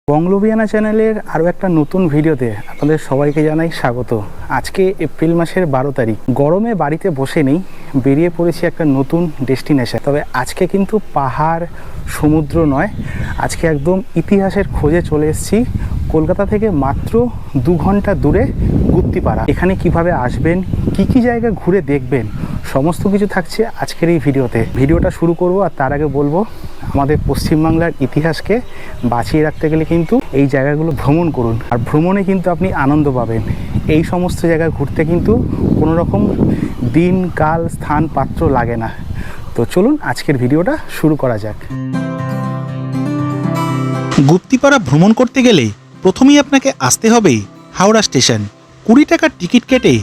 বংলোভিয়ানা চ্যানেলের আরও একটা নতুন ভিডিওতে আপনাদের সবাইকে জানাই স্বাগত। আজকে এপ্রিল মাসের 12 তারিখ। গরমে বাড়িতে বসে নেই, বেরিয়ে পড়েছি একটা নতুন ডেস্টিনেশন। তবে আজকে কিন্তু পাহাড় সমুদ্র নয়, আজকে একদম ইতিহাসের খোঁজে চলে এসেছি। কলকাতা থেকে মাত্র 2 ঘন্টা দূরে গুপ্তিপাড়া। এখানে কিভাবে আসবেন, কি জায়গা ঘুরে দেখবেন, সমস্ত কিছু থাকছে আজকের এই ভিডিওতে। ভিডিওটা শুরু করব, আর তার আগে বলবো আমাদের পশ্চিমবাংলার ইতিহাসকে বাঁচিয়ে রাখতে গেলে কিন্তু এই জায়গাগুলো ভ্রমণ করুন। আর ভ্রমণে কিন্তু আপনি আনন্দ পাবেন। এই সমস্ত জায়গা ঘুরতে কিন্তু কোনো রকম দিন, কাল, স্থান, পাত্র লাগে না। তো চলুন আজকের ভিডিওটা শুরু করা যাক। গুপ্তিপাড়া ভ্রমণ করতে গেলে প্রথমেই আপনাকে আসতে হবে হাওড়া স্টেশন। 20 টাকার টিকিট কেটে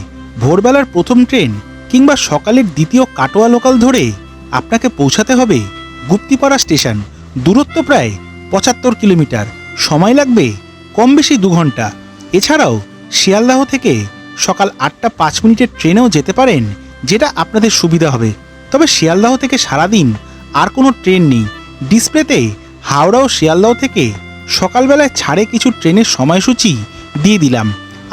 ভোরবেলার প্রথম ট্রেন কিংবা সকালের দ্বিতীয় কাটোয়া লোকাল ধরে আপনাকে পৌঁছাতে হবে গুপ্তিপাড়া স্টেশন। দূরত্ব প্রায় 75 কিলোমিটার, সময় লাগবে কম বেশি 2 ঘন্টা। এছাড়াও শিয়ালদাহ থেকে সকাল 8টা 5 মিনিটের ট্রেনেও যেতে পারেন, যেটা আপনাদের সুবিধা হবে। তবে শিয়ালদাহ থেকে সারাদিন আর কোনো ট্রেন নেই। ডিসপ্লেতে হাওড়া ও শিয়ালদাহ থেকে সকালবেলায় ছাড়ে কিছু ট্রেনের সময়সূচি দিয়ে দিলাম।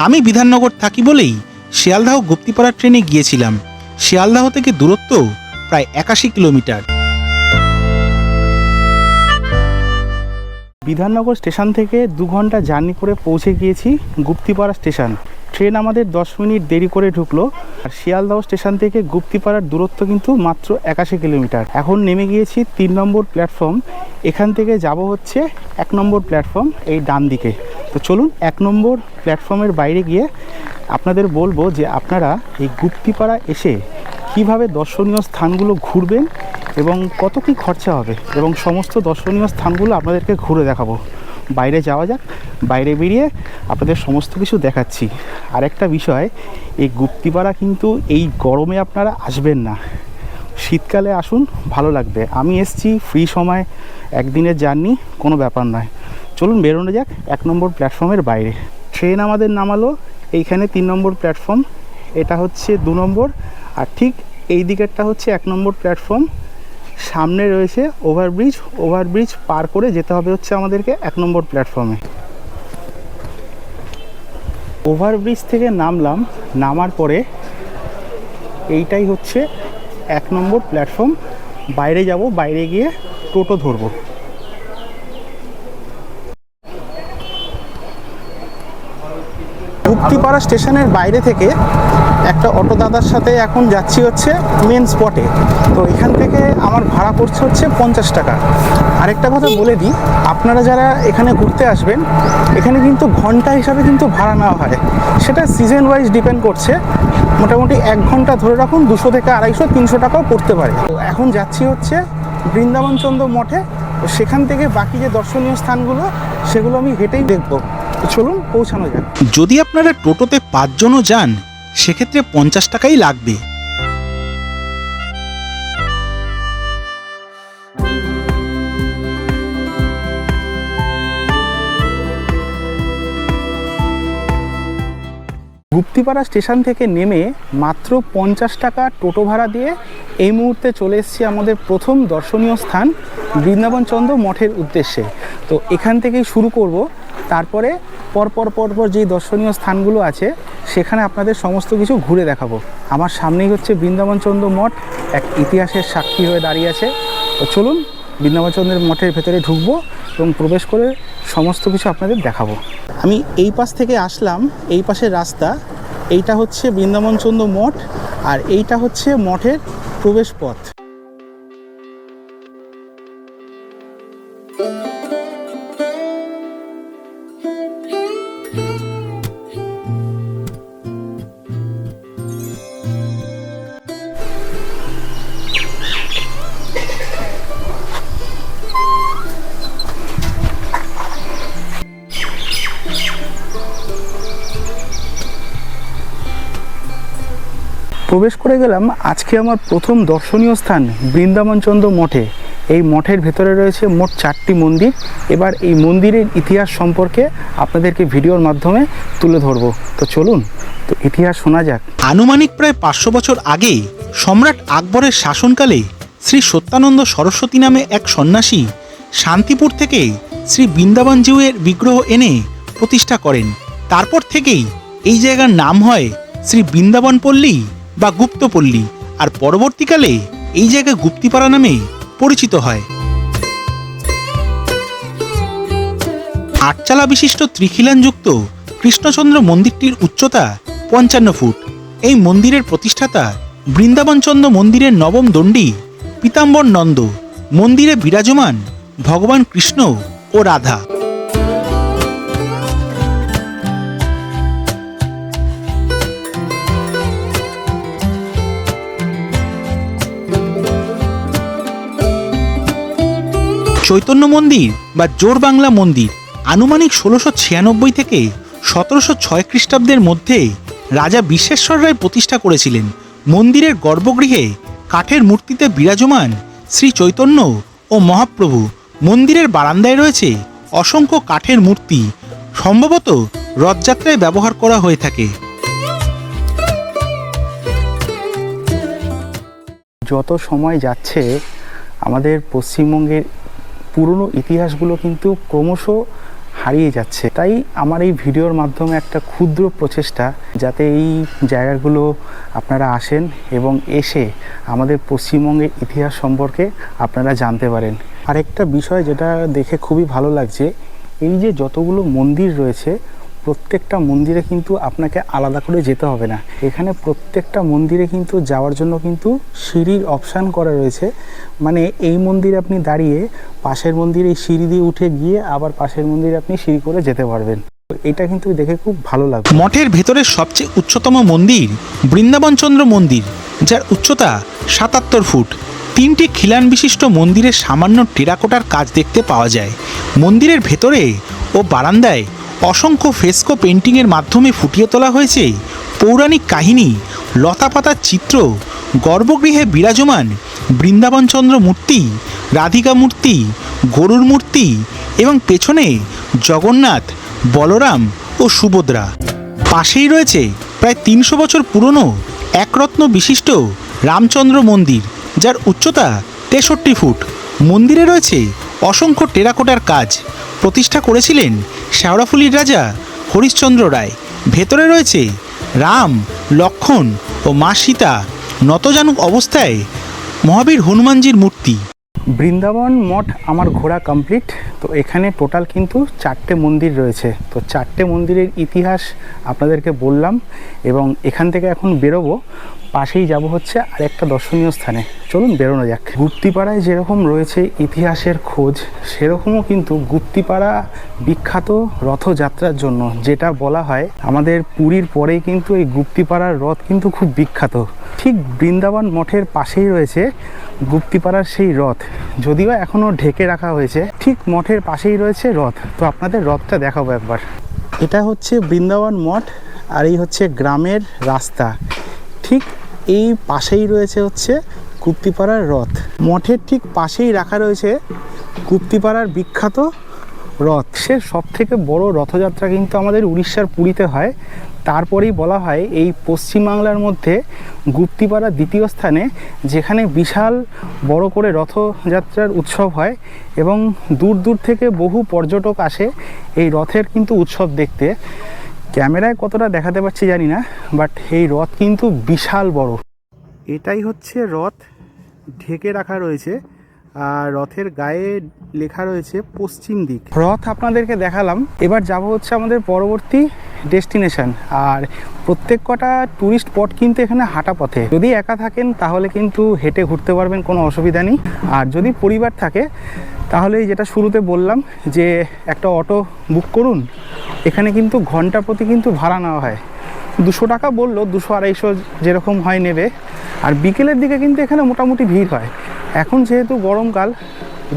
আমি বিধাননগর থাকি বলেই শিয়ালদাহ গুপ্তিপাড়া ট্রেনে গিয়েছিলাম। শিয়ালদাহ থেকে দূরত্ব প্রায় 81 কিলোমিটার। বিধাননগর স্টেশন থেকে 2 ঘন্টা জার্নি করে পৌঁছে গিয়েছি গুপ্তিপাড়া স্টেশন। ট্রেন আমাদের 10 মিনিট দেরি করে ঢুকলো। আর শিয়ালদহ স্টেশন থেকে গুপ্তিপাড়ার দূরত্ব কিন্তু মাত্র 81 কিলোমিটার। এখন নেমে গিয়েছি 3 নম্বর প্ল্যাটফর্ম। এখান থেকে যাব হচ্ছে 1 নম্বর প্ল্যাটফর্ম, এই ডান দিকে। তো চলুন 1 নম্বর প্ল্যাটফর্মের বাইরে গিয়ে আপনাদের বলবো যে আপনারা এই গুপ্তিপাড়া এসে কিভাবে দর্শনীয় স্থানগুলো ঘুরবেন এবং কত কি খরচা হবে, এবং সমস্ত দর্শনীয় স্থানগুলো আপনাদেরকে ঘুরে দেখাবো। বাইরে যাওয়া যাক, বাইরে বেরিয়ে আপনাদের সমস্ত কিছু দেখাচ্ছি। আরেকটা বিষয়, এই গুপ্তিপাড়া কিন্তু এই গরমে আপনারা আসবেন না, শীতকালে আসুন, ভালো লাগবে। আমি এসছি ফ্রি সময়, একদিনের জার্নি, কোনো ব্যাপার নয়। চলুন বেরোনো যাক 1 নম্বর প্ল্যাটফর্মের বাইরে। ট্রেন আমাদের নামালো এইখানে 3 নম্বর প্ল্যাটফর্ম, এটা হচ্ছে 2 নম্বর, আর ঠিক এই দিকেরটা হচ্ছে 1 নম্বর প্ল্যাটফর্ম। সামনে রয়েছে ওভারব্রিজ পার করে যেতে হবে হচ্ছে আমাদেরকে 1 নম্বর প্ল্যাটফর্মে। ওভারব্রিজ থেকে নামার পরে এইটাই হচ্ছে 1 নম্বর প্ল্যাটফর্ম। বাইরে যাব, বাইরে গিয়ে টোটো ধরবো। গুপ্তিপাড়া স্টেশনের বাইরে থেকে একটা অটো দাদার সাথে এখন যাচ্ছি হচ্ছে মেন স্পটে। তো এখান থেকে আমার ভাড়া পড়ছে হচ্ছে 50 টাকা। আরেকটা কথা বলে দিই, আপনারা যারা এখানে ঘুরতে আসবেন, এখানে কিন্তু ঘন্টা হিসাবে কিন্তু ভাড়া নেওয়া হয়। সেটা সিজন ওয়াইজ ডিপেন্ড করছে। মোটামুটি 1 ঘন্টা ধরে রাখুন 200 থেকে 250, 300 টাকাও পড়তে পারে। তো এখন যাচ্ছি হচ্ছে বৃন্দাবনচন্দ্র মঠে। তো সেখান থেকে বাকি যে দর্শনীয় স্থানগুলো সেগুলো আমি হেঁটেই দেখবো। চলুন পৌঁছানো যাক। যদি আপনারা টোটোতে 5 জনও যান, সেক্ষেত্রে 50 টাকাই লাগবে। গুপ্তিপাড়া স্টেশন থেকে নেমে মাত্র 50 টাকা টোটো ভাড়া দিয়ে এই মুহূর্তে চলে এসেছি আমাদের প্রথম দর্শনীয় স্থান বৃন্দাবনচন্দ্র মঠের উদ্দেশ্যে। তো এখান থেকেই শুরু করব, তারপরে পরপর যেই দর্শনীয় স্থানগুলো আছে সেখানে আপনাদের সমস্ত কিছু ঘুরে দেখাবো। আমার সামনেই হচ্ছে বৃন্দাবনচন্দ্র মঠ, এক ইতিহাসের সাক্ষী হয়ে দাঁড়িয়ে আছে। তো চলুন বৃন্দাবনচন্দ্রের মঠের ভেতরে ঢুকবো এবং প্রবেশ করে সমস্ত কিছু আপনাদের দেখাবো। আমি এই পাশ থেকে আসলাম, এই পাশের রাস্তা, এইটা হচ্ছে বৃন্দাবনচন্দ্র মঠ, আর এইটা হচ্ছে মঠের প্রবেশ পথ। প্রবেশ করে গেলাম আজকে আমার প্রথম দর্শনীয় স্থান বৃন্দাবনচন্দ্র মঠে। এই মঠের ভেতরে রয়েছে মোট 4টি মন্দির। এবার এই মন্দিরের ইতিহাস সম্পর্কে আপনাদেরকে ভিডিওর মাধ্যমে তুলে ধরবো। তো চলুন তো ইতিহাস শোনা যাক। আনুমানিক প্রায় 500 বছর আগে সম্রাট আকবরের শাসনকালে শ্রী সত্যানন্দ সরস্বতী নামে এক সন্ন্যাসী শান্তিপুর থেকে শ্রী বৃন্দাবনজিউয়ের বিগ্রহ এনে প্রতিষ্ঠা করেন। তারপর থেকেই এই জায়গার নাম হয় শ্রী বৃন্দাবনপল্লী বা গুপ্তপল্লী, আর পরবর্তীকালে এই জায়গা গুপ্তিপাড়া নামে পরিচিত হয়। আটচালা বিশিষ্ট ত্রিখিলানযুক্ত কৃষ্ণচন্দ্র মন্দিরটির উচ্চতা 55 ফুট। এই মন্দিরের প্রতিষ্ঠাতা বৃন্দাবনচন্দ্র মন্দিরের নবম দণ্ডী পীতাম্বর নন্দ। মন্দিরে বিরাজমান ভগবান কৃষ্ণ ও রাধা। চৈতন্য মন্দির বা জোর বাংলা মন্দির আনুমানিক 1696 থেকে 1706 খ্রিস্টাব্দের মধ্যে রাজা বিশ্বেশ্বর রায় প্রতিষ্ঠা করেছিলেন। মন্দিরের গর্ভগৃহে কাঠের মূর্তিতে বিরাজমান শ্রী চৈতন্য ও মহাপ্রভু। মন্দিরের বারান্দায় রয়েছে অসংখ্য কাঠের মূর্তি, সম্ভবত রথযাত্রায় ব্যবহার করা হয়ে থাকে। যত সময় যাচ্ছে আমাদের পশ্চিমবঙ্গের পুরনো ইতিহাসগুলো কিন্তু ক্রমশ হারিয়ে যাচ্ছে। তাই আমার এই ভিডিওর মাধ্যমে একটা ক্ষুদ্র প্রচেষ্টা, যাতে এই জায়গাগুলো আপনারা আসেন এবং এসে আমাদের পশ্চিমবঙ্গের ইতিহাস সম্পর্কে আপনারা জানতে পারেন। আরেকটা বিষয় যেটা দেখে খুবই ভালো লাগছে, এই যে যতগুলো মন্দির রয়েছে প্রত্যেকটা মন্দিরে কিন্তু আপনাকে আলাদা করে যেতে হবে না। এখানে প্রত্যেকটা মন্দিরে কিন্তু যাওয়ার জন্য কিন্তু সিঁড়ির অপশান করা রয়েছে। মানে এই মন্দিরে আপনি দাঁড়িয়ে পাশের মন্দিরে এই সিঁড়ি দিয়ে উঠে গিয়ে আবার পাশের মন্দিরে আপনি সিঁড়ি করে যেতে পারবেন। এটা কিন্তু দেখে খুব ভালো লাগবে। মঠের ভেতরের সবচেয়ে উচ্চতম মন্দির বৃন্দাবনচন্দ্র মন্দির, যার উচ্চতা 77 ফুট। 3টি খিলান বিশিষ্ট মন্দিরের সামান্য টেরাকোটার কাজ দেখতে পাওয়া যায়। মন্দিরের ভেতরে ও বারান্দায় অসংখ্য ফ্রেস্কো পেন্টিংয়ের মাধ্যমে ফুটিয়ে তোলা হয়েছে পৌরাণিক কাহিনী, লতাপাতার চিত্র। গর্ভগৃহে বিরাজমান বৃন্দাবনচন্দ্র মূর্তি, রাধিকা মূর্তি, গরুর মূর্তি এবং পেছনে জগন্নাথ, বলরাম ও সুভদ্রা। পাশেই রয়েছে প্রায় 300 বছর পুরনো একরত্ন বিশিষ্ট রামচন্দ্র মন্দির, যার উচ্চতা 63 ফুট। মন্দিরে রয়েছে অসংখ্য টেরাকোটার কাজ। প্রতিষ্ঠা করেছিলেন শেওড়াফুলির রাজা হরিশ্চন্দ্র রায়। ভেতরে রয়েছে রাম, লক্ষ্মণ ও মা সীতা নতজানু অবস্থায়, মহাবীর হনুমানজির মূর্তি। বৃন্দাবন মঠ আমার ঘোরা কমপ্লিট। তো এখানে টোটাল কিন্তু 4টে মন্দির রয়েছে। তো 4টে মন্দিরের ইতিহাস আপনাদেরকে বললাম এবং এখান থেকে এখন বেরোবো। পাশেই যাব হচ্ছে আরেকটা দর্শনীয় স্থানে। চলুন বেরোনো যাক। গুপ্তিপাড়ায় যেরকম রয়েছে ইতিহাসের খোঁজ, সেরকমও কিন্তু গুপ্তিপাড়া বিখ্যাত রথযাত্রার জন্য। যেটা বলা হয় আমাদের পুরীর পরেই কিন্তু এই গুপ্তিপাড়ার রথ কিন্তু খুব বিখ্যাত। ঠিক বৃন্দাবন মঠের পাশেই রয়েছে গুপ্তিপাড়ার সেই রথ, যদিও এখনও ঢেকে রাখা হয়েছে। ঠিক মঠের পাশেই রয়েছে রথ। তো আপনাদের রথটা দেখাবো একবার। এটা হচ্ছে বৃন্দাবন মঠ আর এই হচ্ছে গ্রামের রাস্তা। ঠিক এই পাশেই রয়েছে হচ্ছে গুপ্তিপাড়ার রথ। মঠের ঠিক পাশেই রাখা রয়েছে গুপ্তিপাড়ার বিখ্যাত রথ। সে সব থেকে বড় রথযাত্রা কিন্তু আমাদের উড়িষ্যার পুরীতে হয়। তারপরেই বলা হয় এই পশ্চিমবাংলার মধ্যে গুপ্তিপাড়া দ্বিতীয় স্থানে, যেখানে বিশাল বড় করে রথযাত্রার উৎসব হয় এবং দূর দূর থেকে বহু পর্যটক আসে এই রথের কিন্তু উৎসব দেখতে। ক্যামেরায় কতটা দেখাতে পারছি জানি না, বাট এই রথ কিন্তু বিশাল বড়। এটাই হচ্ছে রথ, ঢেকে রাখা রয়েছে আর রথের গায়ে লেখা রয়েছে পশ্চিম দিক। রথ আপনাদেরকে দেখালাম। এবার যাব হচ্ছে আমাদের পরবর্তী ডেস্টিনেশন। আর প্রত্যেক কটা ট্যুরিস্ট স্পট কিন্তু এখানে হাঁটা পথে। যদি একা থাকেন তাহলে কিন্তু হেঁটে ঘুরতে পারবেন, কোনো অসুবিধা নেই। আর যদি পরিবার থাকে তাহলে যেটা শুরুতে বললাম যে একটা অটো বুক করুন। এখানে কিন্তু ঘন্টা প্রতি কিন্তু ভাড়া নেওয়া হয়। 200 টাকা বললো, 200-250 যেরকম হয় নেবে। আর বিকেলের দিকে কিন্তু এখানে মোটামুটি ভিড় হয়। এখন যেহেতু গরমকাল,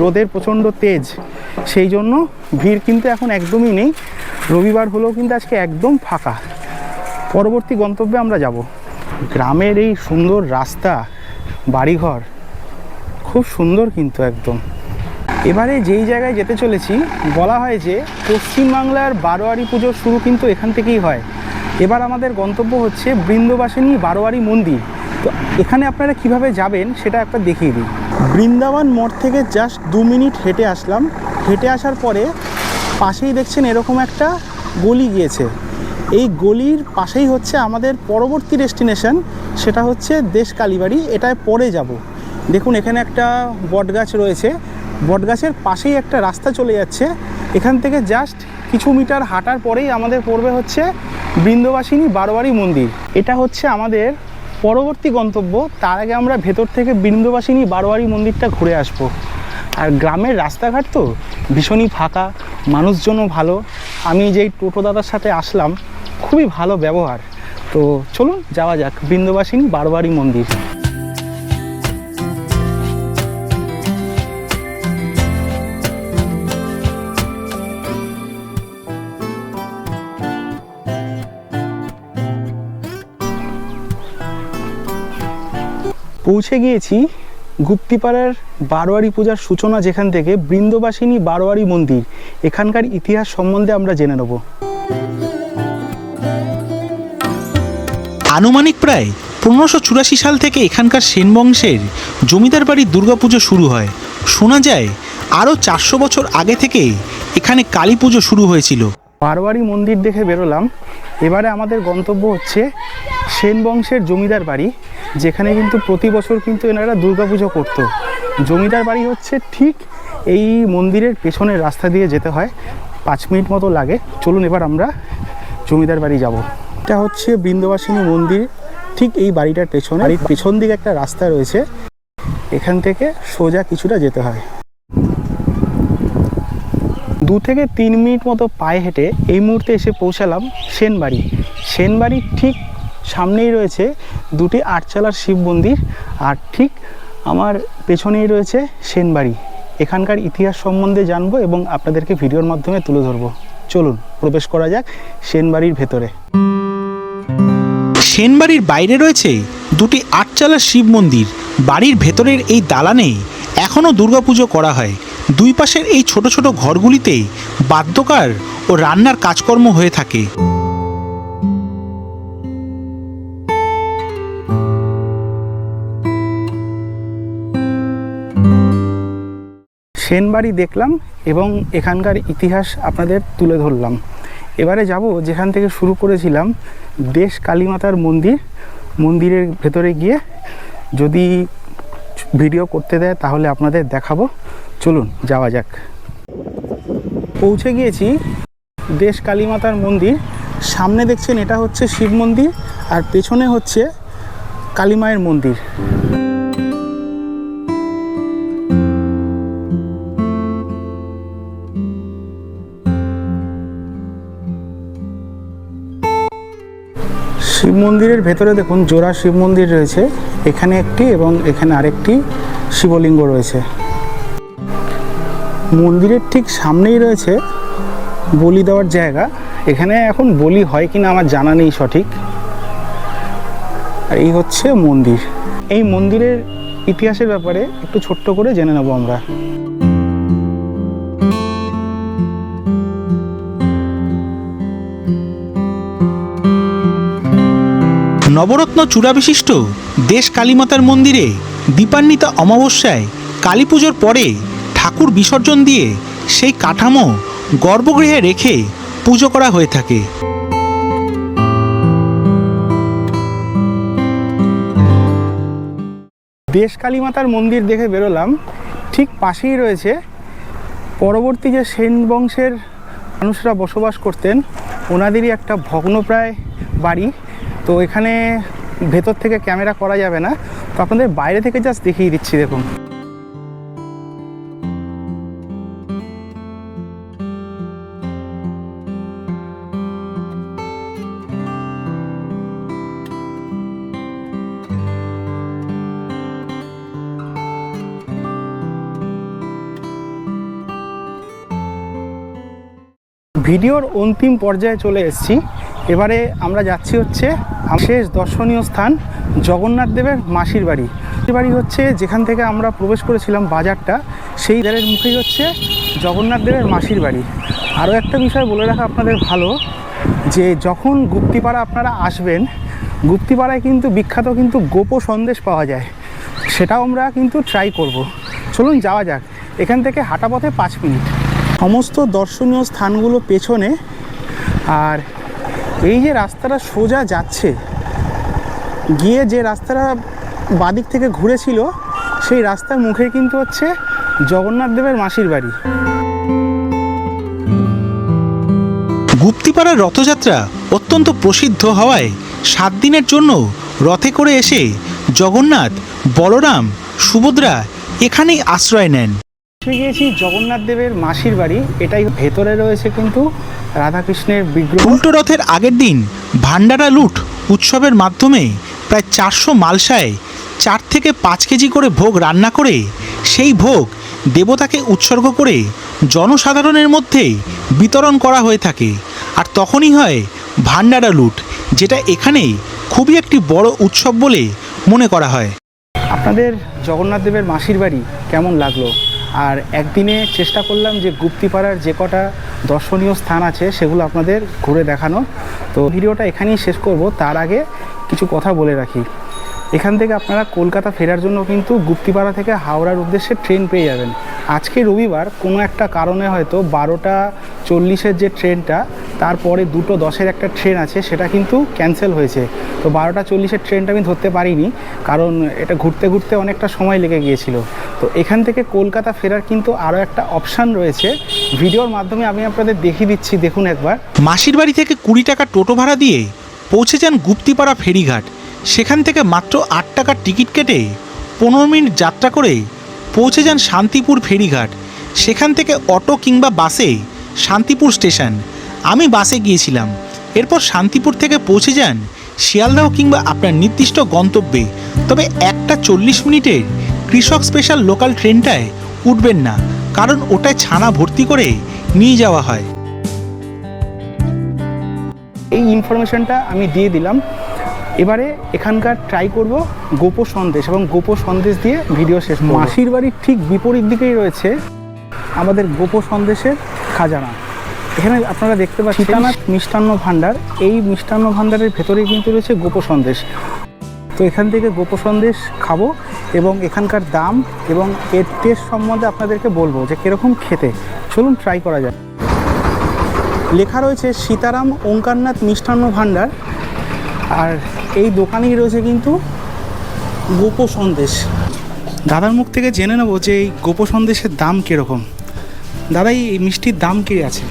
রোদের প্রচণ্ড তেজ, সেই জন্য ভিড় কিন্তু এখন একদমই নেই। রবিবার হলেও কিন্তু আজকে একদম ফাঁকা। পরবর্তী গন্তব্যে আমরা যাব। গ্রামের এই সুন্দর রাস্তা, বাড়িঘর খুব সুন্দর কিন্তু একদম। এবারে যেই জায়গায় যেতে চলেছি, বলা হয় যে পশ্চিমবাংলার বারোয়ারি পুজোর শুরু কিন্তু এখান থেকেই হয়। এবার আমাদের গন্তব্য হচ্ছে বৃন্দবাসিনী বারোয়ারি মন্দির। তো এখানে আপনারা কিভাবে যাবেন সেটা একটা দেখিয়ে দিই। বৃন্দাবন মোড় থেকে জাস্ট 2 মিনিট হেঁটে আসলাম, হেঁটে আসার পরে পাশেই দেখছেন এরকম একটা গলি গিয়েছে। এই গলির পাশেই হচ্ছে আমাদের পরবর্তী ডেস্টিনেশন, সেটা হচ্ছে দেশ কালীবাড়ি। এটায় পরে যাব। দেখুন এখানে একটা বটগাছ রয়েছে, বটগাছের পাশেই একটা রাস্তা চলে যাচ্ছে। এখান থেকে জাস্ট কিছু মিটার হাঁটার পরেই আমাদের পড়বে হচ্ছে বৃন্দবাসিনী বারোয়ারি মন্দির। এটা হচ্ছে আমাদের পরবর্তী গন্তব্য। তার আগে আমরা ভেতর থেকে বৃন্দবাসিনী বারোয়ারি মন্দিরটা ঘুরে আসব। আর গ্রামের রাস্তাঘাট তো ভীষণই ফাঁকা, মানুষজনও ভালো। আমি যেই টোটো দাদার সাথে আসলাম, খুবই ভালো ব্যবহার। তো চলুন যাওয়া যাক বৃন্দবাসিনী বারোয়ারি মন্দির। পৌঁছে গিয়েছি গুপ্তিপাড়ার বারোয়ারি পূজার সূচনা যেখান থেকে, বৃন্দবাসিনী বারোয়ারি মন্দির। এখানকার ইতিহাস সম্বন্ধে আমরা জেনে নেব। আনুমানিক প্রায় 1584 সাল থেকে এখানকার সেন বংশের জমিদার বাড়ির দুর্গাপুজো শুরু হয়। শোনা যায় আরও 400 বছর আগে থেকে এখানে কালী পুজো শুরু হয়েছিল। বারোয়ারি মন্দির দেখে বেরোলাম। এবারে আমাদের গন্তব্য হচ্ছে সেন বংশের জমিদার বাড়ি, যেখানে কিন্তু প্রতি বছর কিন্তু এনারা দুর্গাপুজো করতো। জমিদার বাড়ি হচ্ছে ঠিক এই মন্দিরের পেছনের রাস্তা দিয়ে যেতে হয়, 5 মিনিট মতো লাগে। চলুন এবার আমরা জমিদার বাড়ি যাব। এটা হচ্ছে বৃন্দবাসিনী মন্দির, ঠিক এই বাড়িটার পেছনে। বাড়ির পেছন দিকে একটা রাস্তা রয়েছে, এখান থেকে সোজা কিছুটা যেতে হয়। 2 থেকে 3 মিনিট মতো পায়ে হেঁটে এই মুহূর্তে এসে পৌঁছালাম সেনবাড়ি। সেনবাড়ির ঠিক সামনেই রয়েছে 2টি আটচালার শিব মন্দির, আর ঠিক আমার পেছনেই রয়েছে সেনবাড়ি। এখানকার ইতিহাস সম্বন্ধে জানবো এবং আপনাদেরকে ভিডিওর মাধ্যমে তুলে ধরবো। চলুন প্রবেশ করা যাক সেনবাড়ির ভেতরে। সেনবাড়ির বাইরে রয়েছে 2টি আটচালার শিব মন্দির। বাড়ির ভেতরের এই দালানে এখনও দুর্গাপুজো করা হয়। দুই পাশের এই ছোট ছোট ঘরগুলিতে বাদ্যকার ও রান্নার কাজকর্ম হয়ে থাকে। সেনবাড়ি দেখলাম এবং এখানকার ইতিহাস আপনাদের তুলে ধরলাম। এবারে যাব যেখান থেকে শুরু করেছিলাম, দেশ কালীমাতার মন্দির। মন্দিরের ভেতরে গিয়ে যদি ভিডিও করতে দেয় তাহলে আপনাদের দেখাবো। চলুন যাওয়া যাক। পৌঁছে গিয়েছি দেশ কালীমাতার মন্দির। সামনে দেখছেন এটা হচ্ছে শিব মন্দির, আর পেছনে হচ্ছে কালী মায়ের মন্দির। শিব মন্দিরের ভেতরে দেখুন জোড়া শিব মন্দির রয়েছে, এখানে একটি এবং এখানে আরেকটি শিবলিঙ্গ রয়েছে। মন্দিরের ঠিক সামনেই রয়েছে বলি দেওয়ার জায়গা। এখানে এখন বলি হয় কিনা আমার জানা নেই সঠিক। আর এই হচ্ছে মন্দির। এই মন্দিরের ইতিহাসের ব্যাপারে একটু ছোট্ট করে জেনে নেব আমরা। নবরত্ন চূড়া বিশিষ্ট দেশ কালীমাতার মন্দিরে দীপান্বিতা অমাবস্যায় কালী পুজোর পরে ঠাকুর বিসর্জন দিয়ে সেই কাঠামো গর্ভগৃহে রেখে পুজো করা হয়ে থাকে। দেশ কালীমাতার মন্দির দেখে বেরোলাম। ঠিক পাশেই রয়েছে পরবর্তী যে সেন বংশের মানুষরা বসবাস করতেন, ওনাদেরই একটা ভগ্নপ্রায় বাড়ি। তো এখানে ভেতর থেকে ক্যামেরা করা যাবে না, তো আপনাদের বাইরে থেকে জাস্ট দেখিয়ে দিচ্ছি। দেখুন ভিডিওর অন্তিম পর্যায়ে চলে এসেছি। এবারে আমরা যাচ্ছি হচ্ছে শেষ দর্শনীয় স্থান জগন্নাথ দেবের মাসির বাড়ি। বাড়ি হচ্ছে যেখান থেকে আমরা প্রবেশ করেছিলাম বাজারটা, সেই দ্বারের মুখেই হচ্ছে জগন্নাথ দেবের মাসির বাড়ি। আরও একটা বিষয় বলে রাখা আপনাদের ভালো, যে যখন গুপ্তিপাড়া আপনারা আসবেন, গুপ্তিপাড়ায় কিন্তু বিখ্যাত কিন্তু গোপো সন্দেশ পাওয়া যায়, সেটাও আমরা কিন্তু ট্রাই করব। চলুন যাওয়া যাক। এখান থেকে হাঁটা পথে 5 মিনিট। সমস্ত দর্শনীয় স্থানগুলো পেছনে, আর এই যে রাস্তাটা সোজা যাচ্ছে, গিয়ে যে রাস্তাটা বাদিক থেকে ঘুরেছিল সেই রাস্তার মুখে কিন্তু হচ্ছে জগন্নাথ দেবের মাসির বাড়ি। গুপ্তিপাড়ার রথযাত্রা অত্যন্ত প্রসিদ্ধ হওয়ায় 7 দিনের জন্য রথে করে এসে জগন্নাথ, বলরাম, সুভদ্রা এখানেই আশ্রয় নেন। এসে গিয়েছি জগন্নাথ দেবের মাসির বাড়ি। এটাই ভেতরে রয়েছে কিন্তু রাধাকৃষ্ণের বিগ্রহ। উল্টো রথের আগের দিন ভান্ডারা লুট উৎসবের মাধ্যমে প্রায় 400 মালসায় 4 থেকে 5 কেজি করে ভোগ রান্না করে সেই ভোগ দেবতাকে উৎসর্গ করে জনসাধারণের মধ্যে বিতরণ করা হয়ে থাকে। আর তখনই হয় ভান্ডারা লুট, যেটা এখানেই খুবই একটি বড় উৎসব বলে মনে করা হয়। আপনাদের জগন্নাথ দেবের মাসির বাড়ি কেমন লাগলো? আর একদিনে চেষ্টা করলাম যে গুপ্তিপাড়ার যে কটা দর্শনীয় স্থান আছে সেগুলো আপনাদের ঘুরে দেখানো। তো ভিডিওটা এখানেই শেষ করব। তার আগে কিছু কথা বলে রাখি। এখান থেকে আপনারা কলকাতা ফেরার জন্য কিন্তু গুপ্তিপাড়া থেকে হাওড়ার উদ্দেশ্যে ট্রেন পেয়ে যাবেন। আজকে রবিবার, কোনো একটা কারণে হয়তো 12:40-এর যে ট্রেনটা, তারপরে 2:10-এর একটা ট্রেন আছে, সেটা কিন্তু ক্যান্সেল হয়েছে। তো 12:40-এর ট্রেনটা আমি ধরতে পারিনি, কারণ এটা ঘুরতে ঘুরতে অনেকটা সময় লেগে গিয়েছিল। তো এখান থেকে কলকাতা ফেরার কিন্তু আরও একটা অপশান রয়েছে, ভিডিওর মাধ্যমে আমি আপনাদের দেখিয়ে দিচ্ছি, দেখুন একবার। মাসির বাড়ি থেকে 20 টাকা টোটো ভাড়া দিয়ে পৌঁছে যান গুপ্তিপাড়া ফেরিঘাট। সেখান থেকে মাত্র 8 টাকার টিকিট কেটে 15 মিনিট যাত্রা করে পৌঁছে যান শান্তিপুর ফেরিঘাট। সেখান থেকে অটো কিংবা বাসে শান্তিপুর স্টেশন। আমি বাসে গিয়েছিলাম। এরপর শান্তিপুর থেকে পৌঁছে যান শিয়ালদহ কিংবা আপনার নির্দিষ্ট গন্তব্যে। তবে একটা 40 মিনিটের কৃষক স্পেশাল লোকাল ট্রেনটায় উঠবেন না, কারণ ওটায় ছানা ভর্তি করে নিয়ে যাওয়া হয়। এই ইনফরমেশনটা আমি দিয়ে দিলাম। এবারে এখানকার ট্রাই করব গোপো সন্দেশ, এবং গোপো সন্দেশ দিয়ে ভিডিও শেষ। মাসির বাড়ির ঠিক বিপরীত দিকেই রয়েছে আমাদের গোপো সন্দেশের খাজানা। এখানে আপনারা দেখতে পাচ্ছেন সীতানাথ মিষ্টান্ন ভাণ্ডার। এই মিষ্টান্ন ভাণ্ডারের ভেতরেই কিন্তু রয়েছে গোপো সন্দেশ। তো এখান থেকে গোপো সন্দেশ খাবো এবং এখানকার দাম এবং এর টেস্ট সম্বন্ধে আপনাদেরকে বলবো যে কীরকম খেতে। চলুন ট্রাই করা যায়। লেখা রয়েছে সীতারাম ওঙ্কারনাথ মিষ্টান্ন ভাণ্ডার, আর এই দোকানেই রয়েছে কিন্তু গোপো সন্দেশ। দাদার মুখ থেকে জেনে নেবো যে এই গোপো সন্দেশের দাম কীরকম। দাদা, এই মিষ্টির দাম কী আছে?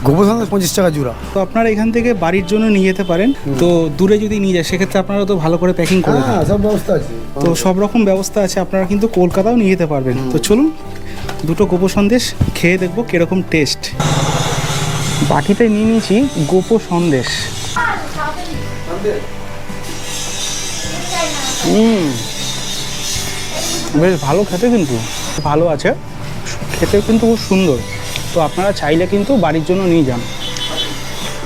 গোপো সন্দেশ 25 টাকা জোড়া। তো আপনারা এখান থেকে বাড়ির জন্য নিয়ে যেতে পারেন। তো দূরে যদি নিয়ে যায় সেক্ষেত্রে আপনারা তো ভালো করে প্যাকিং করে দেন। হ্যাঁ, সব ব্যবস্থা আছে। তো সব রকম ব্যবস্থা আছে, আপনারা কিন্তু কলকাতাও নিয়ে যেতে পারবেন। তো চলুন দুটো গোপো সন্দেশ খেয়ে দেখবো কীরকম টেস্ট। বাটিতে নিয়ে নিয়েছি গোপো সন্দেশ। বেশ ভালো খেতে, কিন্তু ভালো আছে খেতে, কিন্তু খুব সুন্দর। তো আপনারা চাইলে কিন্তু বাড়ির জন্য নিয়ে যান,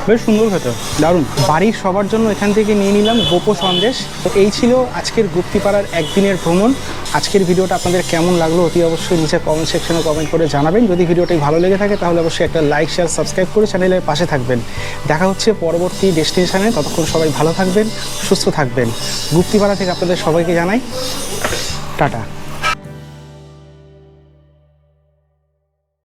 বেশ সুন্দর খেতে, দারুণ। বাড়ির সবার জন্য এখান থেকে নিয়ে নিলাম গোপো সন্দেশ। তো এই ছিল আজকের গুপ্তিপাড়ার একদিনের ভ্রমণ। আজকের ভিডিওটা আপনাদের কেমন লাগলো অতি অবশ্যই নিচে কমেন্ট সেকশনে কমেন্ট করে জানাবেন। যদি ভিডিওটি ভালো লেগে থাকে তাহলে অবশ্যই একটা লাইক, শেয়ার, সাবস্ক্রাইব করে চ্যানেলের পাশে থাকবেন। দেখা হচ্ছে পরবর্তী ডেস্টিনেশনে। ততক্ষণ সবাই ভালো থাকবেন, সুস্থ থাকবেন। গুপ্তিপাড়া থেকে আপনাদের সবাইকে জানাই টাটা।